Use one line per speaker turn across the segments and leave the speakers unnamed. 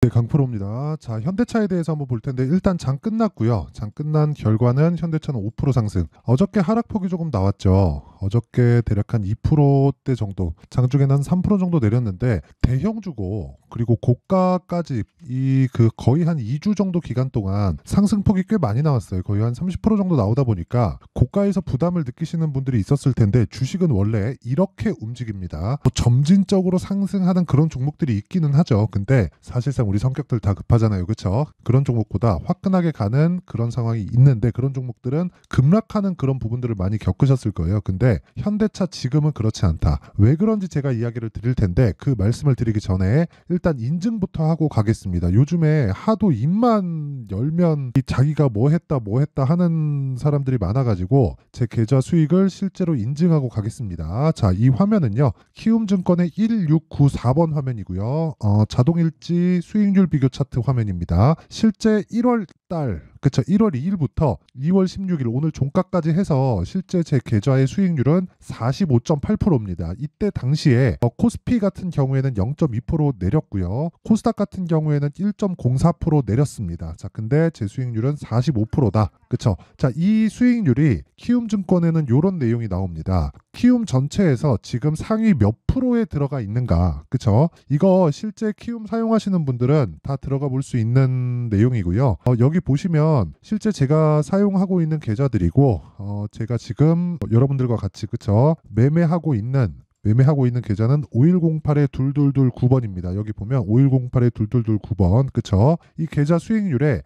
네, 강프로입니다. 자, 현대차에 대해서 한번 볼 텐데 일단 장 끝났고요. 장 끝난 결과는 현대차는 5% 상승. 어저께 하락폭이 조금 나왔죠. 어저께 대략 한 2%대 정도, 장중에는 한 3% 정도 내렸는데 대형주고 그리고 고가까지 거의 한 2주 정도 기간 동안 상승폭이 꽤 많이 나왔어요. 거의 한 30% 정도 나오다 보니까 고가에서 부담을 느끼시는 분들이 있었을 텐데 주식은 원래 이렇게 움직입니다. 뭐 점진적으로 상승하는 그런 종목들이 있기는 하죠. 근데 사실상 우리 성격들 다 급하잖아요. 그렇죠? 그런 종목보다 화끈하게 가는 그런 상황이 있는데 그런 종목들은 급락하는 그런 부분들을 많이 겪으셨을 거예요. 근데 현대차 지금은 그렇지 않다. 왜 그런지 제가 이야기를 드릴 텐데 그 말씀을 드리기 전에 일단 인증부터 하고 가겠습니다. 요즘에 하도 입만 열면 자기가 뭐 했다 하는 사람들이 많아가지고 제 계좌 수익을 실제로 인증하고 가겠습니다. 자, 이 화면은요. 키움증권의 1694번 화면이고요. 자동일지 수익률 비교 차트 화면입니다. 실제 1월 달 그쵸 1월 2일부터 2월 16일 오늘 종가까지 해서 실제 제 계좌의 수익률은 45.8%입니다. 이때 당시에 코스피 같은 경우에는 0.2% 내렸고요. 코스닥 같은 경우에는 1.04% 내렸습니다. 자, 근데 제 수익률은 45%다. 그쵸? 자, 이 수익률이 키움증권에는 이런 내용이 나옵니다. 키움 전체에서 지금 상위 몇 프로에 들어가 있는가. 그쵸? 이거 실제 키움 사용하시는 분들은 다 들어가 볼 수 있는 내용이고요. 여기 보시면 실제 제가 사용하고 있는 계좌들이고 제가 지금 여러분들과 같이 그쵸? 매매하고 있는 계좌는 5108-2229번입니다. 여기 보면 5108-2229번. 그쵸? 이 계좌 수익률에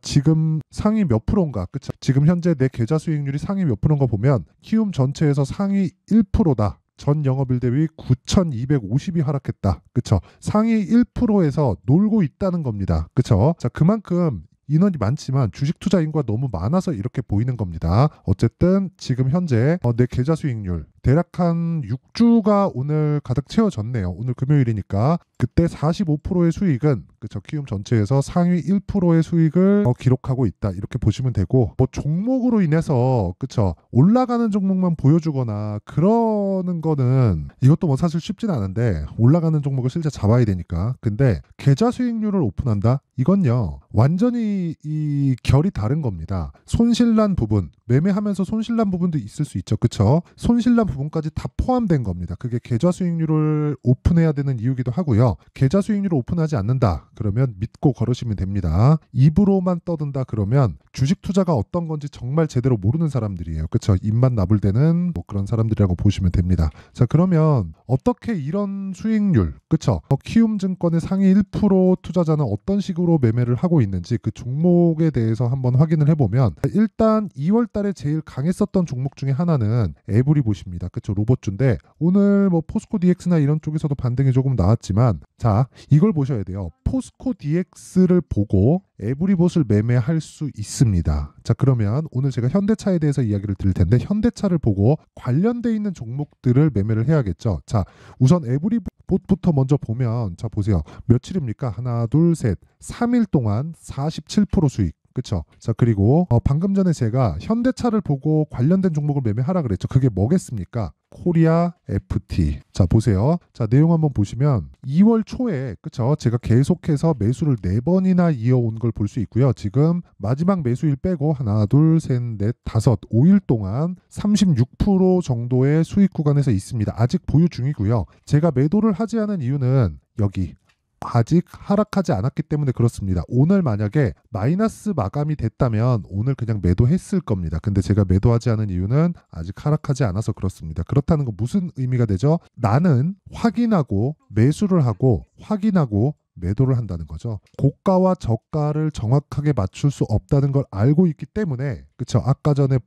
지금 상위 몇 프로인가? 그쵸? 지금 현재 내 계좌 수익률이 상위 몇 프로인가 보면 키움 전체에서 상위 1%다. 전 영업일 대비 9,250이 하락했다. 그쵸? 상위 1%에서 놀고 있다는 겁니다. 그쵸? 자, 그만큼 인원이 많지만 주식 투자 인구가 너무 많아서 이렇게 보이는 겁니다. 어쨌든 지금 현재 내 계좌 수익률 대략 한 6주가 오늘 가득 채워졌네요. 오늘 금요일이니까 그때 45%의 수익은 그쵸 키움 전체에서 상위 1%의 수익을 기록하고 있다. 이렇게 보시면 되고 뭐 종목으로 인해서 그쵸 올라가는 종목만 보여주거나 그러는 거는 이것도 뭐 사실 쉽진 않은데 올라가는 종목을 실제 잡아야 되니까. 근데 계좌 수익률을 오픈한다? 이건요 완전히 이 결이 다른 겁니다. 손실난 부분 매매하면서 손실난 부분도 있을 수 있죠. 그쵸? 손실난 부분까지 다 포함된 겁니다. 그게 계좌 수익률을 오픈해야 되는 이유기도 하고요. 계좌 수익률을 오픈하지 않는다. 그러면 믿고 걸으시면 됩니다. 입으로만 떠든다 그러면 주식 투자가 어떤 건지 정말 제대로 모르는 사람들이에요. 그쵸? 입만 나불대는 뭐 그런 사람들이라고 보시면 됩니다. 자, 그러면 어떻게 이런 수익률, 그쵸? 키움증권의 상위 1% 투자자는 어떤 식으로 매매를 하고 있는지 그 종목에 대해서 한번 확인을 해보면 일단 2월 달에 제일 강했었던 종목 중에 하나는 에브리 보십니다. 그쵸? 로봇주인데 오늘 뭐 포스코 DX나 이런 쪽에서도 반등이 조금 나왔지만 자, 이걸 보셔야 돼요. 포스코 DX를 보고 에브리봇을 매매할 수 있습니다. 자, 그러면 오늘 제가 현대차에 대해서 이야기를 드릴 텐데 현대차를 보고 관련돼 있는 종목들을 매매를 해야겠죠. 자, 우선 에브리봇부터 먼저 보면 자, 보세요. 며칠입니까? 하나, 둘, 셋. 3일 동안 47% 수익. 그쵸? 자, 그리고 방금 전에 제가 현대차를 보고 관련된 종목을 매매하라 그랬죠. 그게 뭐겠습니까? 코리아 FT. 자, 보세요. 자, 내용 한번 보시면 2월 초에 그쵸? 제가 계속해서 매수를 4번이나 이어온 걸 볼 수 있고요. 지금 마지막 매수일 빼고 하나, 둘, 셋, 넷, 다섯, 5일 동안 36% 정도의 수익 구간에서 있습니다. 아직 보유 중이고요. 제가 매도를 하지 않은 이유는 여기 아직 하락하지 않았기 때문에 그렇습니다. 오늘 만약에 마이너스 마감이 됐다면 오늘 그냥 매도했을 겁니다. 근데 제가 매도하지 않은 이유는 아직 하락하지 않아서 그렇습니다. 그렇다는 건 무슨 의미가 되죠? 나는 확인하고 매수를 하고 확인하고 매도를 한다는 거죠. 고가와 저가를 정확하게 맞출 수 없다는 걸 알고 있기 때문에 그쵸 아까 전에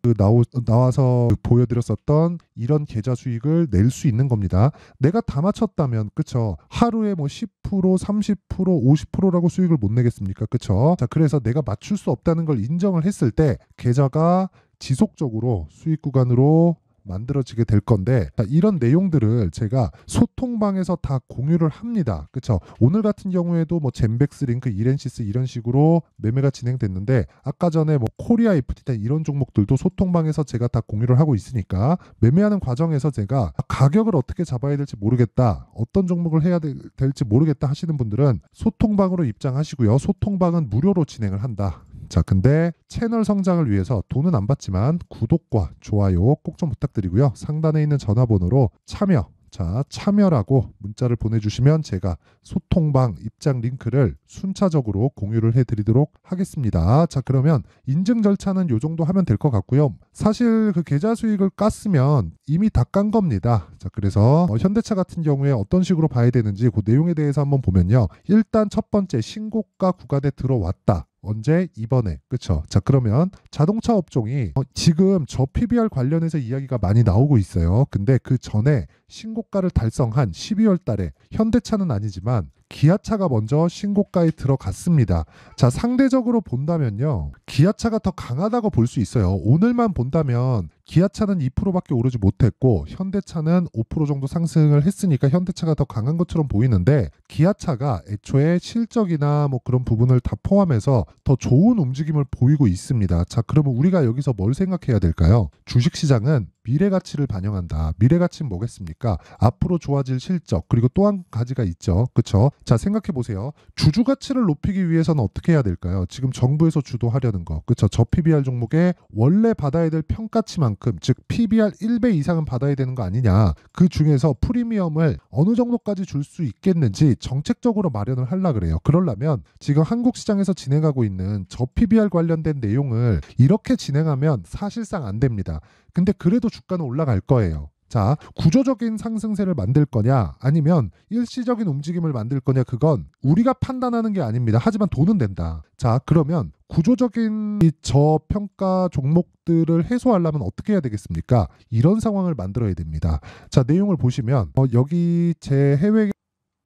나와서 보여드렸었던 이런 계좌 수익을 낼 수 있는 겁니다. 내가 다 맞췄다면 그쵸 하루에 뭐 10%, 30%, 50%라고 수익을 못 내겠습니까? 그쵸? 자, 그래서 내가 맞출 수 없다는 걸 인정을 했을 때 계좌가 지속적으로 수익 구간으로 만들어지게 될 건데, 이런 내용들을 제가 소통방에서 다 공유를 합니다. 그쵸? 오늘 같은 경우에도 뭐 젠백스 링크, 이렌시스 이런 식으로 매매가 진행됐는데, 아까 전에 뭐 코리아 FT10 이런 종목들도 소통방에서 제가 다 공유를 하고 있으니까, 매매하는 과정에서 제가 가격을 어떻게 잡아야 될지 모르겠다, 어떤 종목을 해야 될지 모르겠다 하시는 분들은 소통방으로 입장하시고요. 소통방은 무료로 진행을 한다. 자, 근데 채널 성장을 위해서 돈은 안 받지만 구독과 좋아요 꼭 좀 부탁드리고요. 상단에 있는 전화번호로 참여라고 문자를 보내주시면 제가 소통방 입장 링크를 순차적으로 공유를 해드리도록 하겠습니다. 자, 그러면 인증 절차는 요 정도 하면 될 것 같고요. 사실 그 계좌 수익을 깠으면 이미 다 깐 겁니다. 자, 그래서 현대차 같은 경우에 어떤 식으로 봐야 되는지 그 내용에 대해서 한번 보면요. 일단 첫 번째, 신고가 구간에 들어왔다. 언제? 이번에. 그쵸? 자, 그러면 자동차 업종이 지금 저 PBR 관련해서 이야기가 많이 나오고 있어요. 근데 그 전에 신고가를 달성한 12월 달에 현대차는 아니지만 기아차가 먼저 신고가에 들어갔습니다. 자, 상대적으로 본다면요, 기아차가 더 강하다고 볼 수 있어요. 오늘만 본다면 기아차는 2%밖에 오르지 못했고 현대차는 5% 정도 상승을 했으니까 현대차가 더 강한 것처럼 보이는데, 기아차가 애초에 실적이나 뭐 그런 부분을 다 포함해서 더 좋은 움직임을 보이고 있습니다. 자, 그러면 우리가 여기서 뭘 생각해야 될까요? 주식시장은 미래 가치를 반영한다. 미래 가치는 뭐겠습니까? 앞으로 좋아질 실적, 그리고 또 한 가지가 있죠. 그쵸? 자, 생각해 보세요. 주주 가치를 높이기 위해서는 어떻게 해야 될까요? 지금 정부에서 주도하려는 거. 그쵸? 저 PBR 종목에 원래 받아야 될 평가치만큼, 즉 PBR 1배 이상은 받아야 되는 거 아니냐. 그 중에서 프리미엄을 어느 정도까지 줄 수 있겠는지 정책적으로 마련을 하려고 그래요. 그러려면 지금 한국 시장에서 진행하고 있는 저 PBR 관련된 내용을 이렇게 진행하면 사실상 안 됩니다. 근데 그래도 주가는 올라갈 거예요. 자, 구조적인 상승세를 만들 거냐 아니면 일시적인 움직임을 만들 거냐, 그건 우리가 판단하는 게 아닙니다. 하지만 돈은 된다. 자, 그러면 구조적인 이 저평가 종목들을 해소하려면 어떻게 해야 되겠습니까? 이런 상황을 만들어야 됩니다. 자, 내용을 보시면 여기 제 해외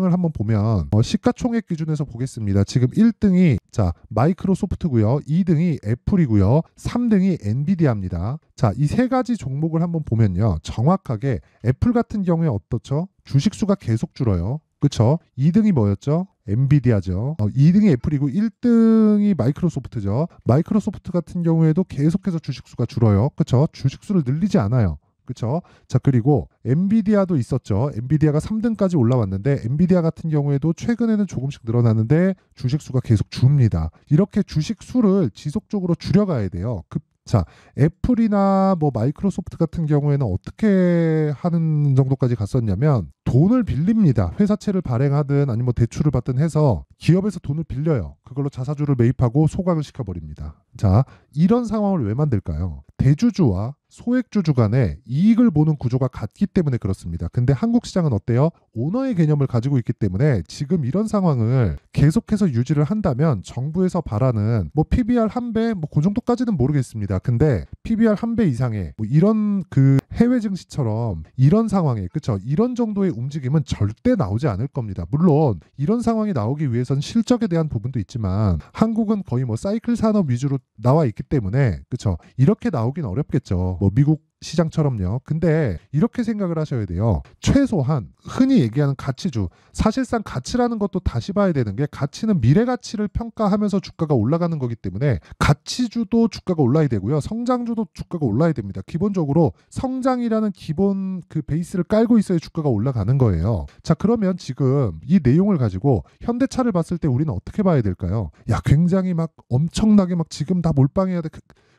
을 한번 보면 시가총액 기준에서 보겠습니다. 지금 1등이 자 마이크로소프트고요, 2등이 애플이고요, 3등이 엔비디아입니다. 자, 이 세 가지 종목을 한번 보면요, 정확하게 애플 같은 경우에 어떻죠? 주식수가 계속 줄어요. 그쵸? 2등이 뭐였죠? 엔비디아죠. 2등이 애플이고 1등이 마이크로소프트죠. 마이크로소프트 같은 경우에도 계속해서 주식수가 줄어요. 그쵸? 주식수를 늘리지 않아요. 그렇죠? 자, 그리고 엔비디아도 있었죠. 엔비디아가 3등까지 올라왔는데 엔비디아 같은 경우에도 최근에는 조금씩 늘어나는데 주식수가 계속 줍니다. 이렇게 주식수를 지속적으로 줄여가야 돼요. 자, 애플이나 뭐 마이크로소프트 같은 경우에는 어떻게 하는 정도까지 갔었냐면 돈을 빌립니다. 회사채를 발행하든 아니면 뭐 대출을 받든 해서 기업에서 돈을 빌려요. 그걸로 자사주를 매입하고 소각을 시켜버립니다. 자, 이런 상황을 왜 만들까요? 대주주와 소액주주 간에 이익을 보는 구조가 같기 때문에 그렇습니다. 근데 한국 시장은 어때요? 오너의 개념을 가지고 있기 때문에 지금 이런 상황을 계속해서 유지를 한다면 정부에서 바라는 뭐 PBR 1배 뭐 그 정도까지는 모르겠습니다. 근데 PBR 1배 이상의 뭐 이런 그 해외 증시처럼 이런 상황에, 그쵸? 이런 정도의 움직임은 절대 나오지 않을 겁니다. 물론 이런 상황이 나오기 위해서는 실적에 대한 부분도 있지만 한국은 거의 뭐 사이클 산업 위주로 나와 있기 때문에, 그쵸? 이렇게 나오긴 어렵겠죠. 뭐 미국 시장처럼요. 근데 이렇게 생각을 하셔야 돼요. 최소한 흔히 얘기하는 가치주, 사실상 가치라는 것도 다시 봐야 되는 게, 가치는 미래 가치를 평가하면서 주가가 올라가는 거기 때문에 가치주도 주가가 올라야 되고요, 성장주도 주가가 올라야 됩니다. 기본적으로 성장이라는 기본 그 베이스를 깔고 있어야 주가가 올라가는 거예요. 자, 그러면 지금 이 내용을 가지고 현대차를 봤을 때 우리는 어떻게 봐야 될까요? 야, 굉장히 막 엄청나게 막 지금 다 몰빵해야 돼.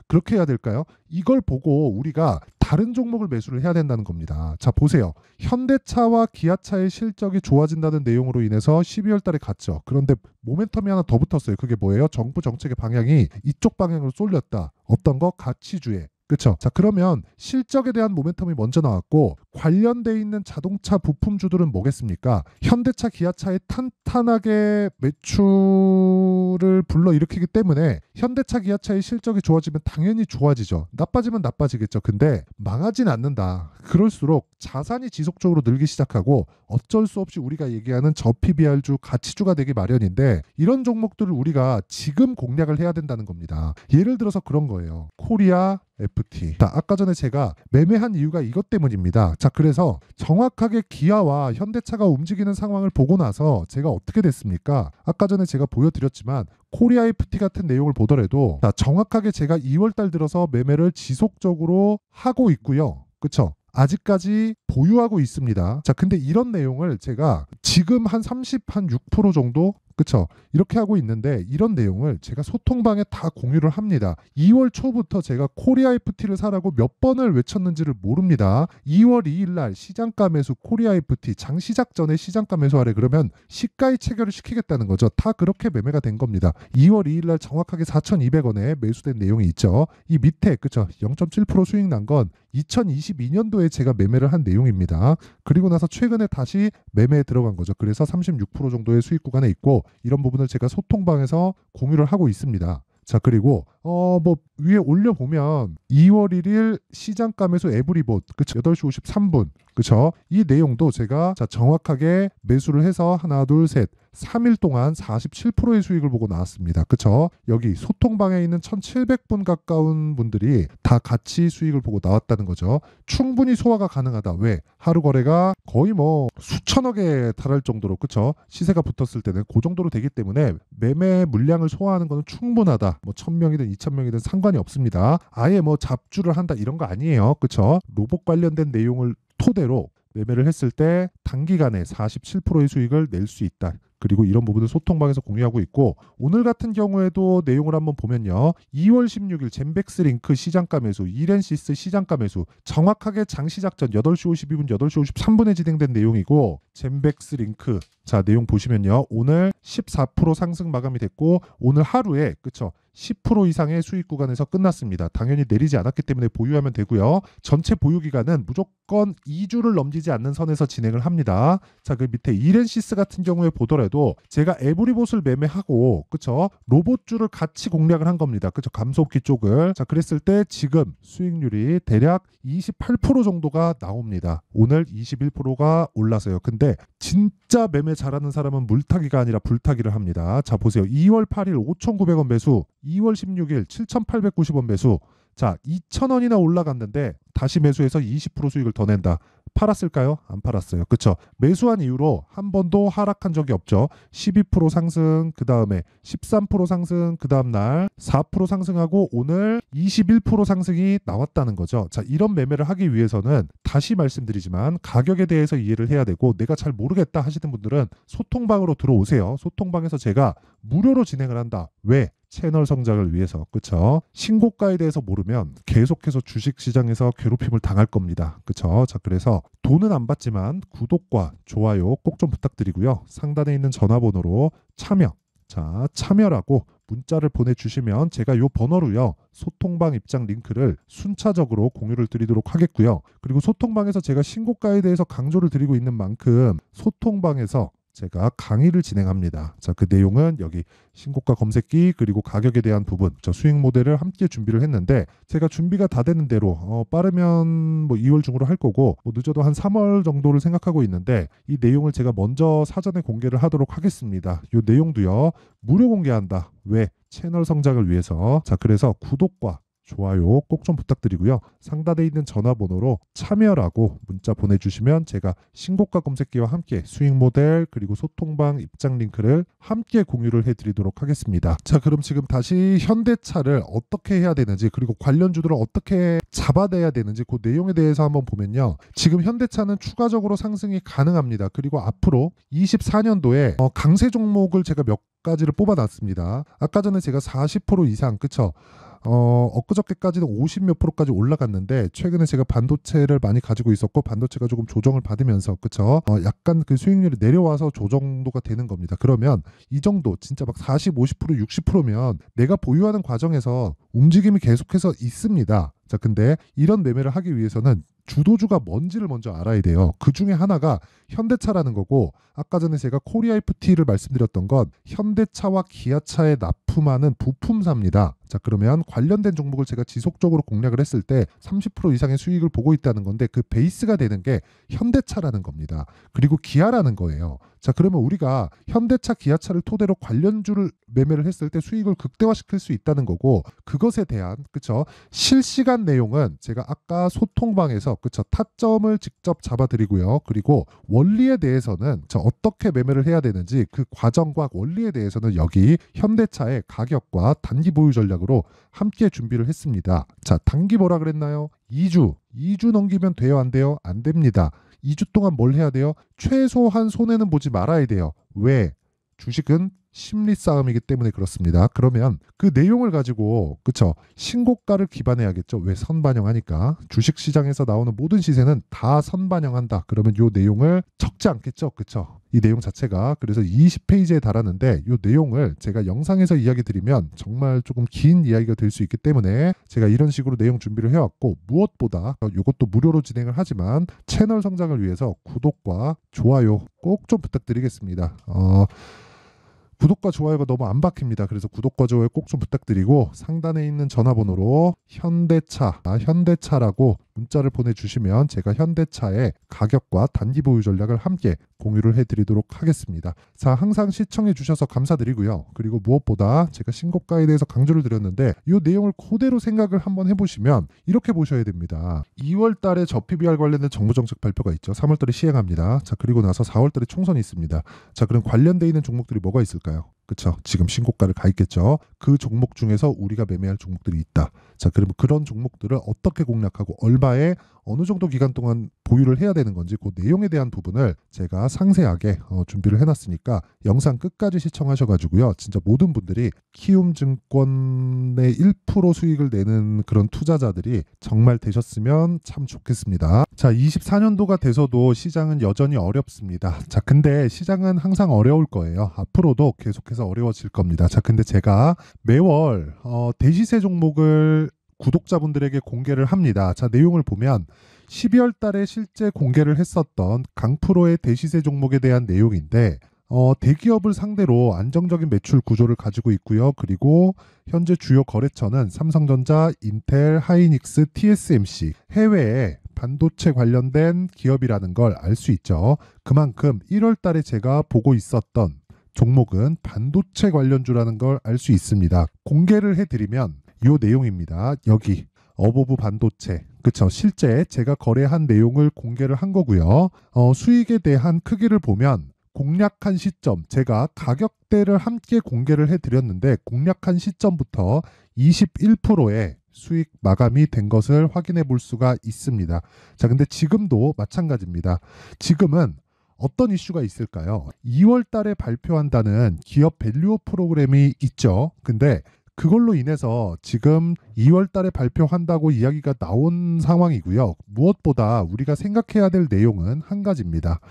그렇게 해야 될까요? 이걸 보고 우리가 다른 종목을 매수를 해야 된다는 겁니다. 자, 보세요. 현대차와 기아차의 실적이 좋아진다는 내용으로 인해서 12월 달에 갔죠. 그런데 모멘텀이 하나 더 붙었어요. 그게 뭐예요? 정부 정책의 방향이 이쪽 방향으로 쏠렸다. 어떤 거? 가치주에. 그렇죠. 자, 그러면 실적에 대한 모멘텀이 먼저 나왔고 관련돼 있는 자동차 부품주들은 뭐겠습니까? 현대차, 기아차의 탄탄하게 매출을 불러일으키기 때문에 현대차, 기아차의 실적이 좋아지면 당연히 좋아지죠. 나빠지면 나빠지겠죠. 근데 망하진 않는다. 그럴수록 자산이 지속적으로 늘기 시작하고 어쩔 수 없이 우리가 얘기하는 저PBR주 가치주가 되기 마련인데 이런 종목들을 우리가 지금 공략을 해야 된다는 겁니다. 예를 들어서 그런 거예요. 코리아 FT. 자, 아까 전에 제가 매매한 이유가 이것 때문입니다. 자, 그래서 정확하게 기아와 현대차가 움직이는 상황을 보고 나서 제가 어떻게 됐습니까? 아까 전에 제가 보여드렸지만 코리아 FT 같은 내용을 보더라도 자, 정확하게 제가 2월달 들어서 매매를 지속적으로 하고 있고요. 그쵸? 아직까지 보유하고 있습니다. 자, 근데 이런 내용을 제가 지금 한 6% 정도 그쵸? 이렇게 하고 있는데 이런 내용을 제가 소통방에 다 공유를 합니다. 2월 초부터 제가 코리아 FT를 사라고 몇 번을 외쳤는지를 모릅니다. 2월 2일 날 시장가 매수 코리아 FT 장 시작 전에 시장가 매수하래 그러면 시가에 체결을 시키겠다는 거죠. 다 그렇게 매매가 된 겁니다. 2월 2일 날 정확하게 4,200원에 매수된 내용이 있죠. 이 밑에 그쵸? 0.7% 수익 난 건 2022년도에 제가 매매를 한 내용입니다. 그리고 나서 최근에 다시 매매에 들어간 거죠. 그래서 36% 정도의 수익 구간에 있고 이런 부분을 제가 소통방에서 공유를 하고 있습니다. 자, 그리고 뭐 위에 올려보면 2월 1일 시장가 매수 에브리봇 그쵸? 8시 53분 그쵸? 이 내용도 제가 자, 정확하게 매수를 해서 하나 둘 셋 3일 동안 47%의 수익을 보고 나왔습니다. 그쵸? 여기 소통방에 있는 1,700분 가까운 분들이 다 같이 수익을 보고 나왔다는 거죠. 충분히 소화가 가능하다. 왜? 하루 거래가 거의 뭐 수천억에 달할 정도로 그쵸? 시세가 붙었을 때는 그 정도로 되기 때문에 매매 물량을 소화하는 것은 충분하다. 뭐 1,000명이든 2,000명이든 상관이 없습니다. 아예 뭐 잡주를 한다 이런 거 아니에요. 그쵸? 로봇 관련된 내용을 토대로 매매를 했을 때 단기간에 47%의 수익을 낼 수 있다. 그리고 이런 부분을 소통방에서 공유하고 있고 오늘 같은 경우에도 내용을 한번 보면요. 2월 16일 젠백스 링크 시장가 매수, 이렌시스 시장가 매수 정확하게 장시작 전 8시 52분, 8시 53분에 진행된 내용이고 젠백스 링크 자 내용 보시면요. 오늘 14% 상승 마감이 됐고 오늘 하루에 그쵸? 10% 이상의 수익 구간에서 끝났습니다. 당연히 내리지 않았기 때문에 보유하면 되고요. 전체 보유 기간은 무조건 2주를 넘기지 않는 선에서 진행을 합니다. 자, 그 밑에 이렌시스 같은 경우에 보더라도 제가 에브리봇을 매매하고 그쵸? 로봇주를 같이 공략을 한 겁니다. 그쵸? 감속기 쪽을. 자, 그랬을 때 지금 수익률이 대략 28% 정도가 나옵니다. 오늘 21%가 올라서요. 근데 진짜 매매 잘하는 사람은 물타기가 아니라 불타기를 합니다. 자, 보세요. 2월 8일 5,900원 매수, 2월 16일 7,890원 매수. 자, 2,000원이나 올라갔는데 다시 매수해서 20% 수익을 더 낸다. 팔았을까요? 안 팔았어요. 그쵸? 매수한 이후로 한 번도 하락한 적이 없죠. 12% 상승, 그 다음에 13% 상승, 그 다음 날 4% 상승하고 오늘 21% 상승이 나왔다는 거죠. 자, 이런 매매를 하기 위해서는 다시 말씀드리지만 가격에 대해서 이해를 해야 되고 내가 잘 모르겠다 하시는 분들은 소통방으로 들어오세요. 소통방에서 제가 무료로 진행을 한다. 왜? 채널 성장을 위해서. 그쵸? 신고가에 대해서 모르면 계속해서 주식시장에서 괴롭힘을 당할 겁니다. 그쵸? 자, 그래서 돈은 안 받지만 구독과 좋아요 꼭 좀 부탁드리고요. 상단에 있는 전화번호로 참여. 자, 참여라고 문자를 보내주시면 제가 요 번호로요. 소통방 입장 링크를 순차적으로 공유를 드리도록 하겠고요. 그리고 소통방에서 제가 신고가에 대해서 강조를 드리고 있는 만큼 소통방에서 제가 강의를 진행합니다. 자, 그 내용은 여기 신고가 검색기 그리고 가격에 대한 부분 저 수익 모델을 함께 준비를 했는데 제가 준비가 다 되는 대로 빠르면 뭐 2월 중으로 할 거고 뭐 늦어도 한 3월 정도를 생각하고 있는데 이 내용을 제가 먼저 사전에 공개를 하도록 하겠습니다. 이 내용도요. 무료 공개한다. 왜? 채널 성장을 위해서. 자, 그래서 구독과 좋아요 꼭 좀 부탁드리고요. 상단에 있는 전화번호로 참여라고 문자 보내주시면 제가 신고가 검색기와 함께 수익 모델 그리고 소통방 입장 링크를 함께 공유를 해드리도록 하겠습니다. 자, 그럼 지금 다시 현대차를 어떻게 해야 되는지 그리고 관련주들을 어떻게 잡아내야 되는지 그 내용에 대해서 한번 보면요. 지금 현대차는 추가적으로 상승이 가능합니다. 그리고 앞으로 24년도에 강세 종목을 제가 몇 가지를 뽑아놨습니다. 아까 전에 제가 40% 이상 그쵸? 엊그저께까지는 50몇 프로까지 올라갔는데 최근에 제가 반도체를 많이 가지고 있었고 반도체가 조금 조정을 받으면서 그쵸? 약간 그 수익률이 내려와서 조정도가 되는 겁니다. 그러면 이 정도 진짜 막 40, 50%, 60%면 내가 보유하는 과정에서 움직임이 계속해서 있습니다. 자, 근데 이런 매매를 하기 위해서는 주도주가 뭔지를 먼저 알아야 돼요. 그 중에 하나가 현대차라는 거고 아까 전에 제가 코리아 FT를 말씀드렸던 건 현대차와 기아차의 납품하는 부품사입니다. 자, 그러면 관련된 종목을 제가 지속적으로 공략을 했을 때 30% 이상의 수익을 보고 있다는 건데 그 베이스가 되는 게 현대차라는 겁니다. 그리고 기아라는 거예요. 자, 그러면 우리가 현대차, 기아차를 토대로 관련주를 매매를 했을 때 수익을 극대화시킬 수 있다는 거고, 그것에 대한 그쵸 실시간 내용은 제가 아까 소통방에서 그쵸 타점을 직접 잡아드리고요. 그리고 원리에 대해서는 어떻게 매매를 해야 되는지 그 과정과 원리에 대해서는 여기 현대차의 가격과 단기 보유 전략으로 함께 준비를 했습니다. 자, 단기 뭐라 그랬나요? 2주 넘기면 돼요, 안 돼요? 안 됩니다. 2주 동안 뭘 해야 돼요? 최소한 손해는 보지 말아야 돼요. 왜? 주식은 심리 싸움이기 때문에 그렇습니다. 그러면 그 내용을 가지고 그쵸 신고가를 기반해야겠죠. 왜? 선반영하니까. 주식시장에서 나오는 모든 시세는 다 선반영한다. 그러면 요 내용을 적지 않겠죠. 그쵸? 이 내용 자체가 그래서 20페이지에 달하는데 이 내용을 제가 영상에서 이야기 드리면 정말 조금 긴 이야기가 될 수 있기 때문에 제가 이런 식으로 내용 준비를 해왔고, 무엇보다 이것도 무료로 진행을 하지만 채널 성장을 위해서 구독과 좋아요 꼭 좀 부탁드리겠습니다. 구독과 좋아요가 너무 안 박힙니다. 그래서 구독과 좋아요 꼭 좀 부탁드리고 상단에 있는 전화번호로 현대차라고 문자를 보내주시면 제가 현대차의 가격과 단기 보유 전략을 함께 공유를 해드리도록 하겠습니다. 자, 항상 시청해 주셔서 감사드리고요. 그리고 무엇보다 제가 신고가에 대해서 강조를 드렸는데 이 내용을 그대로 생각을 한번 해보시면 이렇게 보셔야 됩니다. 2월 달에 저PBR 관련된 정부정책 발표가 있죠. 3월 달에 시행합니다. 자, 그리고 나서 4월 달에 총선이 있습니다. 자, 그럼 관련돼 있는 종목들이 뭐가 있을까요? 그쵸? 지금 신고가를 가 있겠죠. 그 종목 중에서 우리가 매매할 종목들이 있다. 자, 그러면 그런 종목들을 어떻게 공략하고 얼마에 어느 정도 기간 동안 보유를 해야 되는 건지 그 내용에 대한 부분을 제가 상세하게 준비를 해놨으니까 영상 끝까지 시청하셔가지고요. 진짜 모든 분들이 키움증권의 1% 수익을 내는 그런 투자자들이 정말 되셨으면 참 좋겠습니다. 자, 24년도가 돼서도 시장은 여전히 어렵습니다. 자, 근데 시장은 항상 어려울 거예요. 앞으로도 계속해서 어려워질 겁니다. 자, 근데 제가 매월 대시세 종목을 구독자분들에게 공개를 합니다. 자, 내용을 보면 12월 달에 실제 공개를 했었던 강프로의 대시세 종목에 대한 내용인데 대기업을 상대로 안정적인 매출 구조를 가지고 있고요. 그리고 현재 주요 거래처는 삼성전자, 인텔, 하이닉스, TSMC, 해외에 반도체 관련된 기업이라는 걸 알 수 있죠. 그만큼 1월 달에 제가 보고 있었던 종목은 반도체 관련주라는 걸 알 수 있습니다. 공개를 해드리면 이 내용입니다. 여기 어보브 반도체, 그쵸? 실제 제가 거래한 내용을 공개를 한 거고요. 수익에 대한 크기를 보면 공략한 시점, 제가 가격대를 함께 공개를 해드렸는데 공략한 시점부터 21%의 수익 마감이 된 것을 확인해 볼 수가 있습니다. 자, 근데 지금도 마찬가지입니다. 지금은 어떤 이슈가 있을까요? 2월 달에 발표한다는 기업 밸류업 프로그램이 있죠. 근데 그걸로 인해서 지금 2월 달에 발표한다고 이야기가 나온 상황이고요. 무엇보다 우리가 생각해야 될 내용은 한 가지입니다.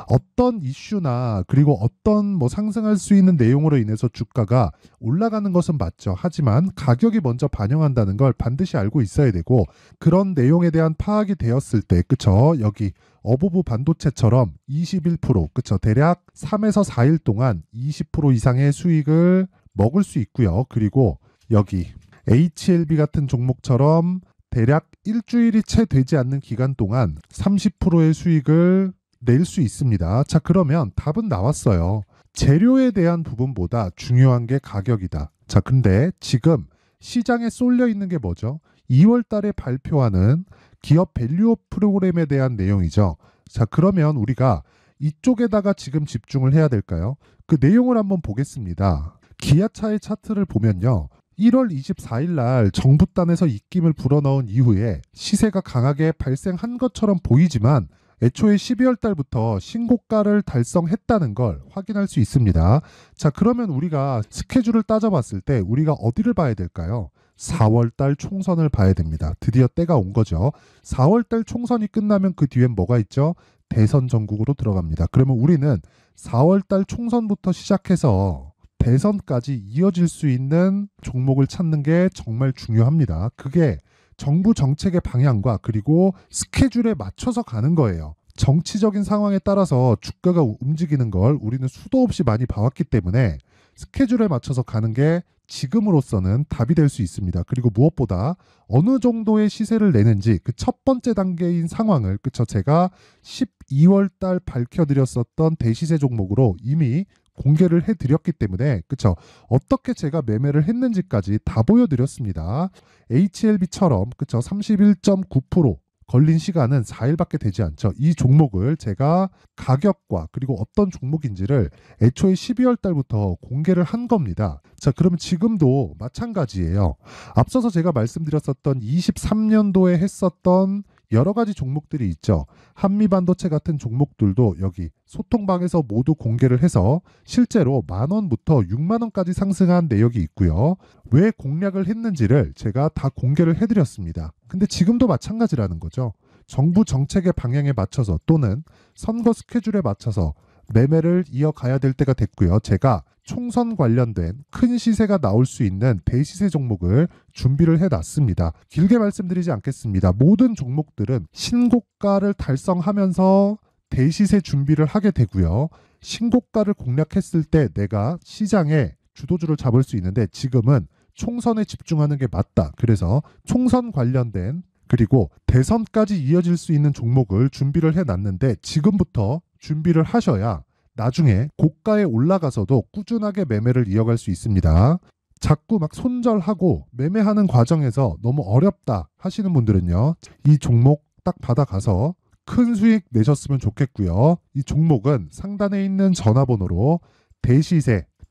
어떤 이슈나 그리고 어떤 상승할 수 있는 내용으로 인해서 주가가 올라가는 것은 맞죠. 하지만 가격이 먼저 반영한다는 걸 반드시 알고 있어야 되고, 그런 내용에 대한 파악이 되었을 때, 그쵸? 여기 어보브 반도체처럼 21%, 그쵸? 대략 3에서 4일 동안 20% 이상의 수익을 먹을 수 있고요. 그리고 여기 HLB 같은 종목처럼 대략 일주일이 채 되지 않는 기간 동안 30%의 수익을 낼 수 있습니다. 자, 그러면 답은 나왔어요. 재료에 대한 부분보다 중요한 게 가격이다. 자, 근데 지금 시장에 쏠려 있는 게 뭐죠? 2월 달에 발표하는 기업 밸류업 프로그램에 대한 내용이죠. 자, 그러면 우리가 이쪽에다가 지금 집중을 해야 될까요? 그 내용을 한번 보겠습니다. 기아차의 차트를 보면요. 1월 24일 날 정부단에서 입김을 불어넣은 이후에 시세가 강하게 발생한 것처럼 보이지만 애초에 12월 달부터 신고가를 달성했다는 걸 확인할 수 있습니다. 자, 그러면 우리가 스케줄을 따져봤을 때 우리가 어디를 봐야 될까요? 4월 달 총선을 봐야 됩니다. 드디어 때가 온 거죠. 4월 달 총선이 끝나면 그 뒤엔 뭐가 있죠? 대선 전국으로 들어갑니다. 그러면 우리는 4월 달 총선부터 시작해서 대선까지 이어질 수 있는 종목을 찾는 게 정말 중요합니다. 그게 정부 정책의 방향과 그리고 스케줄에 맞춰서 가는 거예요. 정치적인 상황에 따라서 주가가 움직이는 걸 우리는 수도 없이 많이 봐왔기 때문에 스케줄에 맞춰서 가는 게 지금으로서는 답이 될 수 있습니다. 그리고 무엇보다 어느 정도의 시세를 내는지 그 첫 번째 단계인 상황을 그쵸 제가 12월 달 밝혀드렸었던 대시세 종목으로 이미 공개를 해드렸기 때문에 그쵸 어떻게 제가 매매를 했는지까지 다 보여드렸습니다. HLB처럼 그쵸 31.9% 걸린 시간은 4일밖에 되지 않죠. 이 종목을 제가 가격과 그리고 어떤 종목인지를 애초에 12월 달부터 공개를 한 겁니다. 자, 그러면 지금도 마찬가지예요. 앞서서 제가 말씀드렸었던 23년도에 했었던 여러 가지 종목들이 있죠. 한미반도체 같은 종목들도 여기 소통방에서 모두 공개를 해서 실제로 10,000원부터 60,000원까지 상승한 내역이 있고요. 왜 공략을 했는지를 제가 다 공개를 해드렸습니다. 근데 지금도 마찬가지라는 거죠. 정부 정책의 방향에 맞춰서 또는 선거 스케줄에 맞춰서 매매를 이어가야 될 때가 됐고요. 제가 총선 관련된 큰 시세가 나올 수 있는 대시세 종목을 준비를 해놨습니다. 길게 말씀드리지 않겠습니다. 모든 종목들은 신고가를 달성하면서 대시세 준비를 하게 되고요. 신고가를 공략했을 때 내가 시장에 주도주를 잡을 수 있는데 지금은 총선에 집중하는 게 맞다. 그래서 총선 관련된 그리고 대선까지 이어질 수 있는 종목을 준비를 해놨는데 지금부터 준비를 하셔야 나중에 고가에 올라가서도 꾸준하게 매매를 이어갈 수 있습니다. 자꾸 막 손절하고 매매하는 과정에서 너무 어렵다 하시는 분들은요. 이 종목 딱 받아가서 큰 수익 내셨으면 좋겠고요. 이 종목은 상단에 있는 전화번호로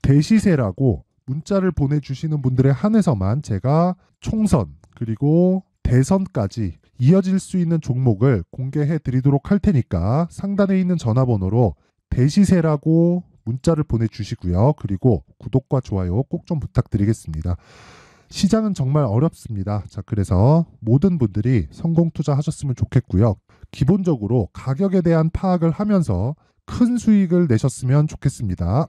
대시세라고 문자를 보내주시는 분들에 한해서만 제가 총선 그리고 대선까지 이어질 수 있는 종목을 공개해 드리도록 할 테니까 상단에 있는 전화번호로 대시세라고 문자를 보내주시고요. 그리고 구독과 좋아요 꼭 좀 부탁드리겠습니다. 시장은 정말 어렵습니다. 자, 그래서 모든 분들이 성공 투자하셨으면 좋겠고요. 기본적으로 가격에 대한 파악을 하면서 큰 수익을 내셨으면 좋겠습니다.